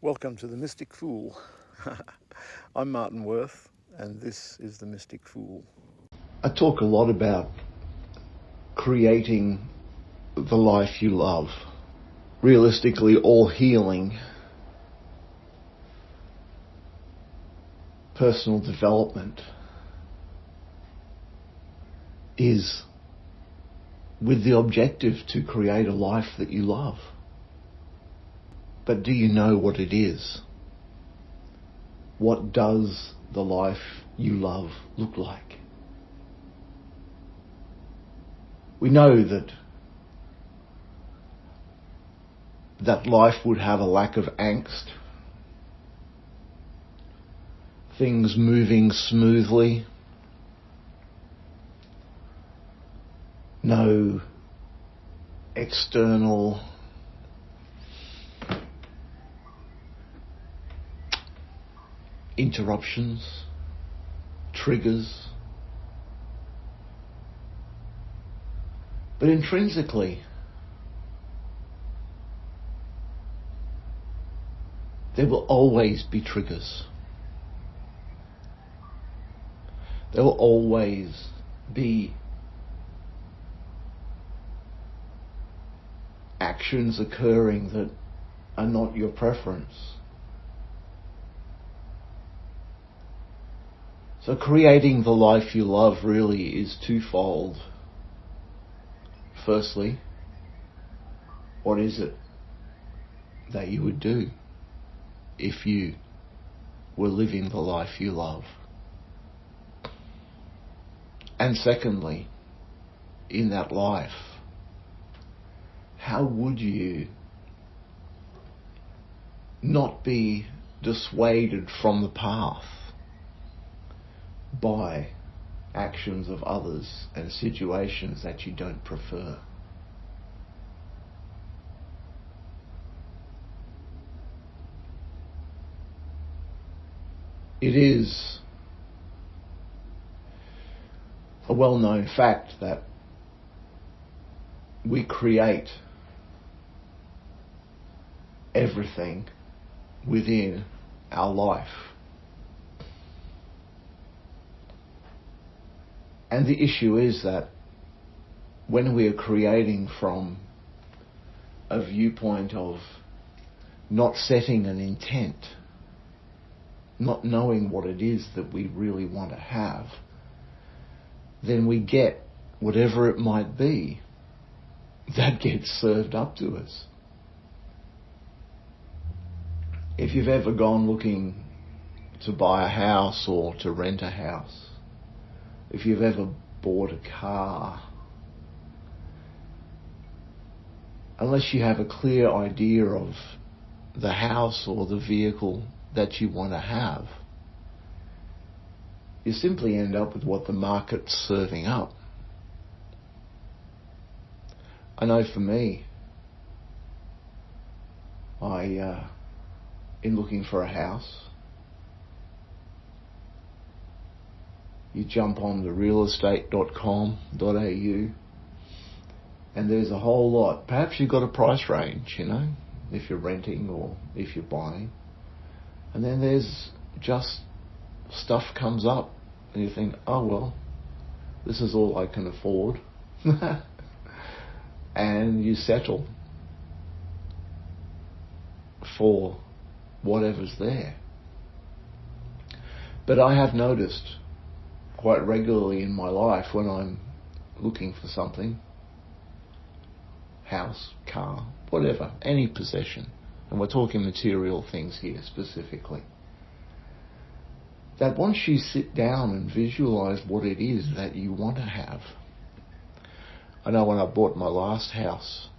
Welcome to the Mystic Fool. I'm Martin Worth, and this is the Mystic Fool. I talk a lot about creating the life you love. Realistically, all healing, personal development is with the objective to create a life that you love. But do you know what it is? What does the life you love look like? We know that life would have a lack of angst, things moving smoothly, no external interruptions, triggers. But intrinsically, there will always be triggers. There will always be actions occurring that are not your preference. So creating the life you love really is twofold. Firstly, what is it that you would do if you were living the life you love? And secondly, in that life, how would you not be dissuaded from the path by actions of others and situations that you don't prefer? It is a well-known fact that we create everything within our life. And the issue is that when we are creating from a viewpoint of not setting an intent, not knowing what it is that we really want to have, then we get whatever it might be that gets served up to us. If you've ever gone looking to buy a house or to rent a house, if you've ever bought a car, unless you have a clear idea of the house or the vehicle that you want to have, you simply end up with what the market's serving up. I know for me, in looking for a house, you jump on the realestate.com.au and there's a whole lot. Perhaps you've got a price range, if you're renting or if you're buying. And then there's just stuff comes up and you think, oh well, this is all I can afford. And you settle for whatever's there. But I have noticed quite regularly in my life when I'm looking for something, house, car, whatever, any possession, and we're talking material things here specifically, that once you sit down and visualize what it is that you want to have. I know when I bought my last house,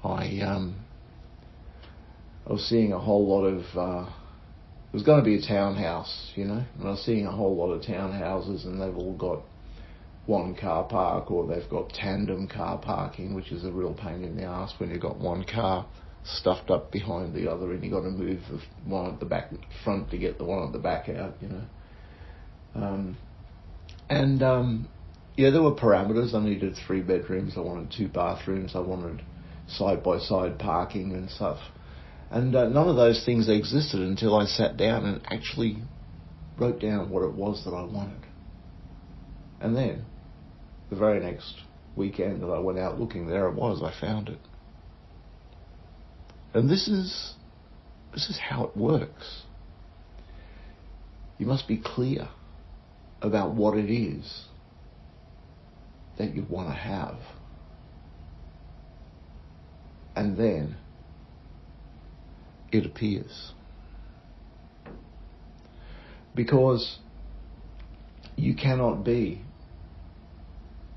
I was seeing a whole lot of it was going to be a townhouse, and I was seeing a whole lot of townhouses and they've all got one car park or they've got tandem car parking, which is a real pain in the ass when you've got one car stuffed up behind the other and you've got to move the one at the back front to get the one at the back out, there were parameters. I needed 3 bedrooms, I wanted 2 bathrooms, I wanted side-by-side parking and stuff. And none of those things existed until I sat down and actually wrote down what it was that I wanted. And then, the very next weekend that I went out looking, there it was, I found it. And this is how it works. You must be clear about what it is that you want to have. And then it appears. Because you cannot be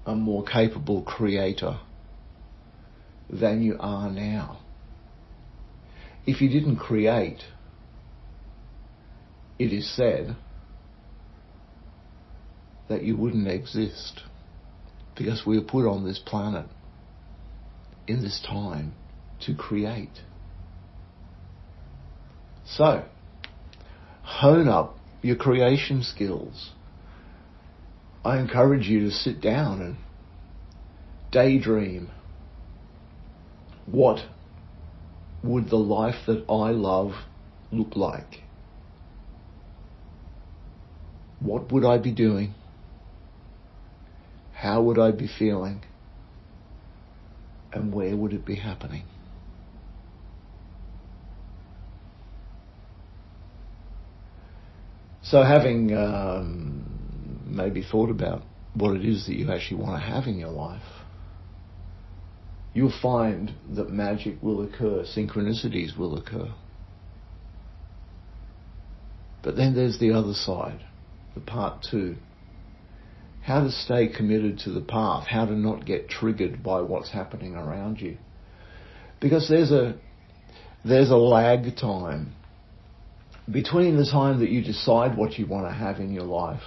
a more capable creator than you are now. If you didn't create, it is said that you wouldn't exist, because we were put on this planet in this time to create. So, hone up your creation skills. I encourage you to sit down and daydream. What would the life that I love look like? What would I be doing? How would I be feeling? And where would it be happening? So having maybe thought about what it is that you actually want to have in your life, you'll find that magic will occur, synchronicities will occur. But then there's the other side, the part two. How to stay committed to the path, how to not get triggered by what's happening around you. Because there's a lag time between the time that you decide what you want to have in your life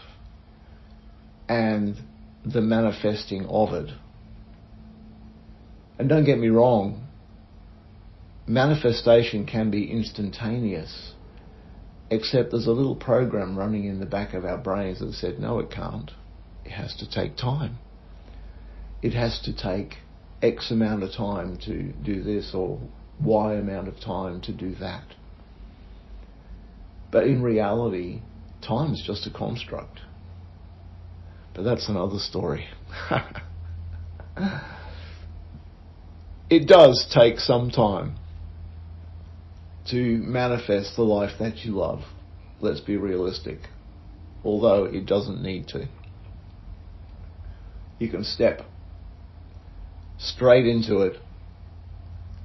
and the manifesting of it. And don't get me wrong, manifestation can be instantaneous, except there's a little program running in the back of our brains that said, no, it can't. It has to take time. It has to take X amount of time to do this or Y amount of time to do that. But in reality, time is just a construct. But that's another story. It does take some time to manifest the life that you love. Let's be realistic. Although it doesn't need to. You can step straight into it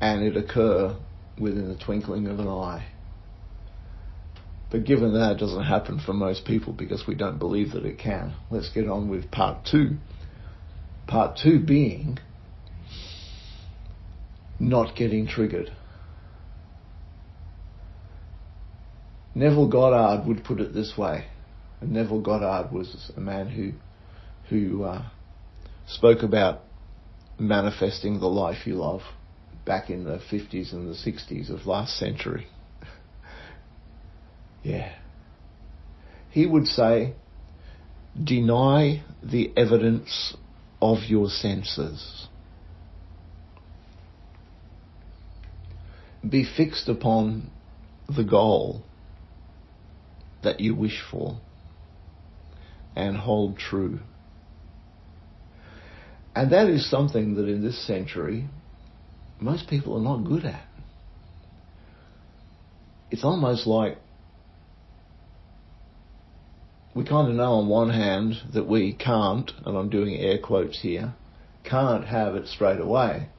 and it occur within the twinkling of an eye. But given that, it doesn't happen for most people because we don't believe that it can. Let's get on with part two. Part two being not getting triggered. Neville Goddard would put it this way. And Neville Goddard was a man who spoke about manifesting the life you love back in the 50s and the 60s of last century. Yeah. He would say, deny the evidence of your senses. Be fixed upon the goal that you wish for and hold true. And that is something that in this century most people are not good at. It's almost like we kind of know on one hand that we can't, and I'm doing air quotes here, can't have it straight away.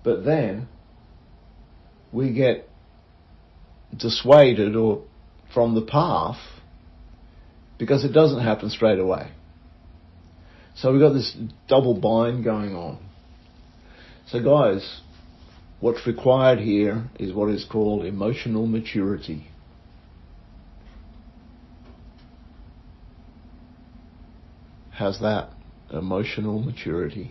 But then we get dissuaded or from the path because it doesn't happen straight away. So we've got this double bind going on. So guys, what's required here is what is called emotional maturity. How's that? Emotional maturity.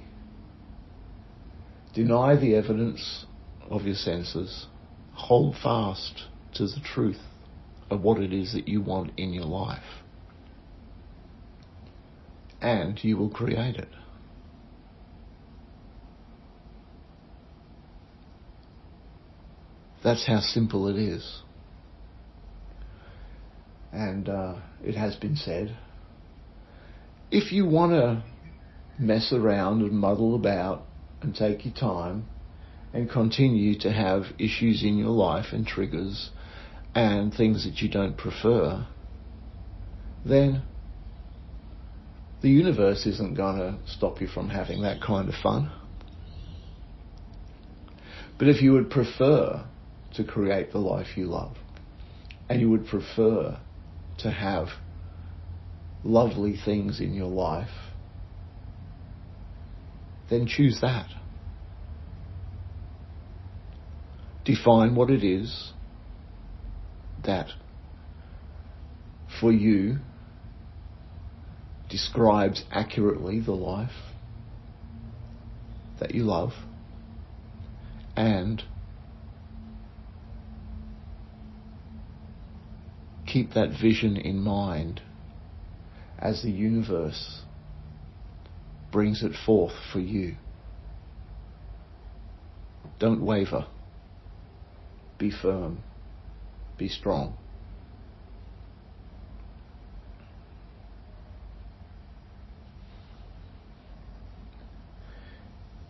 Deny the evidence of your senses. Hold fast to the truth of what it is that you want in your life. And you will create it. That's how simple it is. And it has been said, if you want to mess around and muddle about and take your time and continue to have issues in your life and triggers and things that you don't prefer, then the universe isn't going to stop you from having that kind of fun. But if you would prefer to create the life you love, and you would prefer to have lovely things in your life, then choose that. Define what it is that for you describes accurately the life that you love, and keep that vision in mind as the universe brings it forth for you. Don't waver. Be firm. Be strong.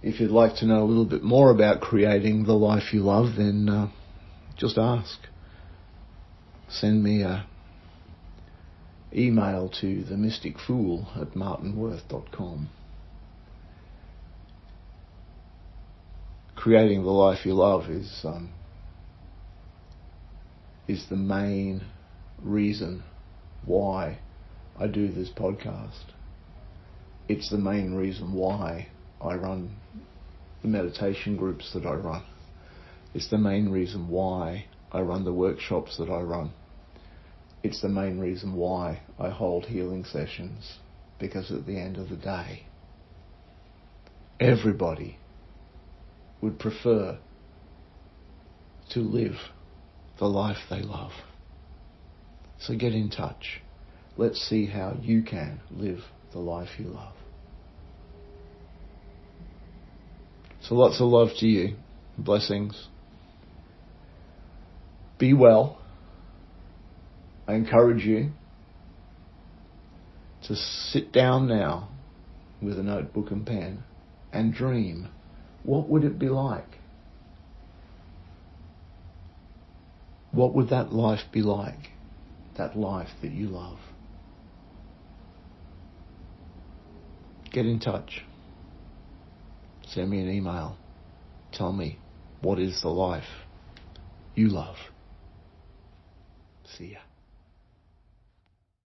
If you'd like to know a little bit more about creating the life you love, then just ask. Send me an email to themysticfool@martinworth.com. Creating the life you love is the main reason why I do this podcast. It's the main reason why I run the meditation groups that I run. It's the main reason why I run the workshops that I run. It's the main reason why I hold healing sessions, because at the end of the day, everybody would prefer to live the life they love. So get in touch. Let's see how you can live the life you love. So lots of love to you. Blessings. Be well. I encourage you to sit down now with a notebook and pen and dream. What would it be like? What would that life be like? That life that you love. Get in touch. Send me an email. Tell me, what is the life you love? See ya.